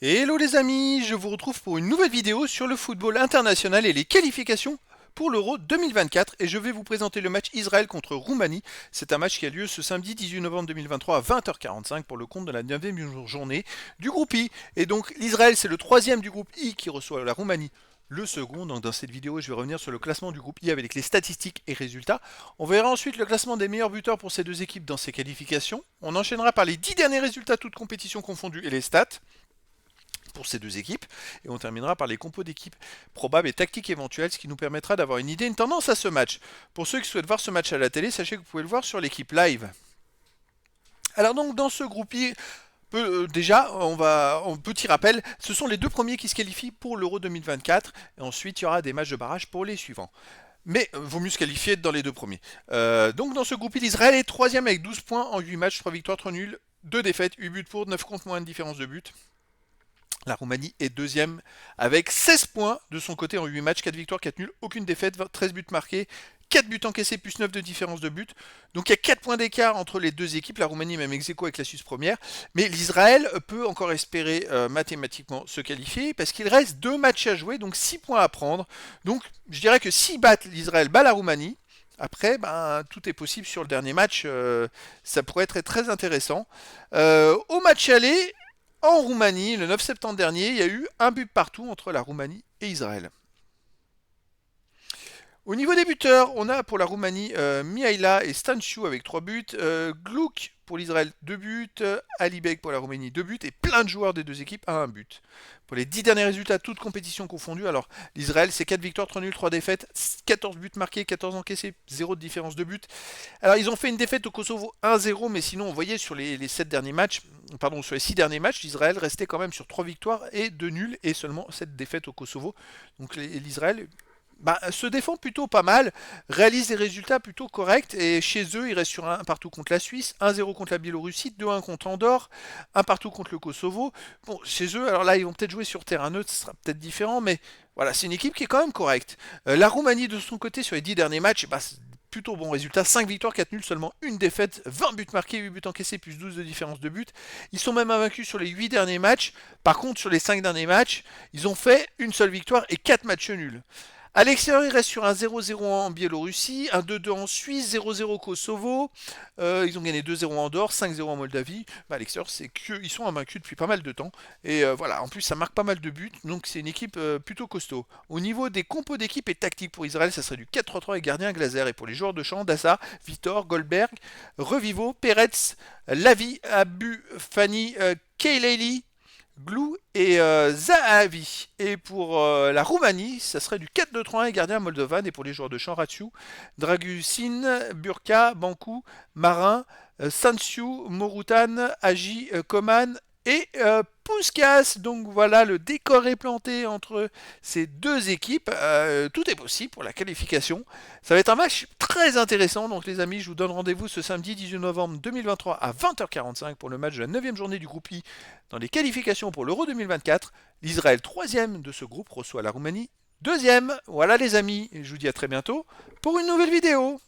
Hello les amis, je vous retrouve pour une nouvelle vidéo sur le football international et les qualifications pour l'Euro 2024 et je vais vous présenter le match Israël contre Roumanie. C'est un match qui a lieu ce samedi 18 novembre 2023 à 20h45 pour le compte de la 9e journée du groupe I. Et donc l'Israël c'est le troisième du groupe I qui reçoit la Roumanie le second. Donc dans cette vidéo je vais revenir sur le classement du groupe I avec les statistiques et résultats. On verra ensuite le classement des meilleurs buteurs pour ces deux équipes dans ces qualifications. On enchaînera par les 10 derniers résultats toutes compétitions confondues et les stats pour ces deux équipes. Et on terminera par les compos d'équipes probables et tactiques éventuelles, ce qui nous permettra d'avoir une idée, une tendance à ce match. Pour ceux qui souhaitent voir ce match à la télé, sachez que vous pouvez le voir sur l'équipe live. Alors donc dans ce groupe I, déjà, petit rappel, ce sont les deux premiers qui se qualifient pour l'Euro 2024, et ensuite il y aura des matchs de barrage pour les suivants. Mais vaut mieux se qualifier dans les deux premiers. Donc dans ce groupe I, l'Israël est troisième avec 12 points en 8 matchs, 3 victoires, 3 nuls, 2 défaites, 8 buts pour, 9 contre, moins de différence de but. La Roumanie est deuxième avec 16 points de son côté en 8 matchs, 4 victoires, 4 nuls, aucune défaite, 13 buts marqués, 4 buts encaissés plus 9 de différence de but. Donc il y a 4 points d'écart entre les deux équipes, la Roumanie est même ex aequo avec la Suisse première, mais l'Israël peut encore espérer mathématiquement se qualifier parce qu'il reste 2 matchs à jouer, donc 6 points à prendre. Donc je dirais que si l'Israël bat la Roumanie, après, tout est possible sur le dernier match, ça pourrait être très intéressant. Au match aller, en Roumanie, le 9 septembre dernier, il y a eu un but partout entre la Roumanie et Israël. Au niveau des buteurs, on a pour la Roumanie Mihaila et Stanciu avec 3 buts, Gluck pour l'Israël 2 buts, Alibek pour la Roumanie 2 buts et plein de joueurs des deux équipes à 1 but. Pour les 10 derniers résultats, toutes compétitions confondues, alors l'Israël c'est 4 victoires, 3 nuls, 3 défaites, 14 buts marqués, 14 encaissés, 0 de différence de but. Alors ils ont fait une défaite au Kosovo 1-0, mais sinon on voyait sur les 7 derniers matchs, pardon, sur les 6 derniers matchs, l'Israël restait quand même sur 3 victoires et 2 nuls et seulement 7 défaites au Kosovo. Donc l'Israël se défend plutôt pas mal, réalise des résultats plutôt corrects, et chez eux, ils restent sur un partout contre la Suisse, 1-0 contre la Biélorussie, 2-1 contre Andorre, un partout contre le Kosovo. Bon, chez eux, alors là, ils vont peut-être jouer sur terrain neutre, ce sera peut-être différent, mais voilà, c'est une équipe qui est quand même correcte. La Roumanie, de son côté, sur les 10 derniers matchs, c'est plutôt bon résultat, 5 victoires, 4 nuls, seulement une défaite, 20 buts marqués, 8 buts encaissés, plus 12 de différence de but. Ils sont même invaincus sur les 8 derniers matchs. Par contre, sur les 5 derniers matchs, ils ont fait une seule victoire et 4 matchs nuls. À l'extérieur, il reste sur un 0-0 en Biélorussie, un 2-2 en Suisse, 0-0 au Kosovo. Ils ont gagné 2-0 en Andorre, 5-0 en Moldavie. À l'extérieur, c'est qu'ils sont invaincus depuis pas mal de temps. Et voilà, en plus, ça marque pas mal de buts. Donc, c'est une équipe plutôt costaud. Au niveau des compos d'équipe et tactique pour Israël, ça serait du 4-3-3 et gardien Glazer. Et pour les joueurs de champ, Dassa, Vitor, Goldberg, Revivo, Peretz, Lavi, Abu, Fanny, Keileli, Glou et Zahavi. Et pour la Roumanie, ça serait du 4-2-3-1 et gardien moldovan. Et pour les joueurs de champ, Ratsiu, Dragusin, Burka, Bankou, Marin, Sanciu, Morutan, Agi, Koman et Puskas. Donc voilà, le décor est planté entre ces deux équipes. Tout est possible pour la qualification. Ça va être un match très intéressant. Donc les amis, je vous donne rendez-vous ce samedi 18 novembre 2023 à 20h45 pour le match de la 9e journée du groupe I dans les qualifications pour l'Euro 2024. L'Israël, troisième de ce groupe, reçoit la Roumanie, deuxième. Voilà les amis, et je vous dis à très bientôt pour une nouvelle vidéo.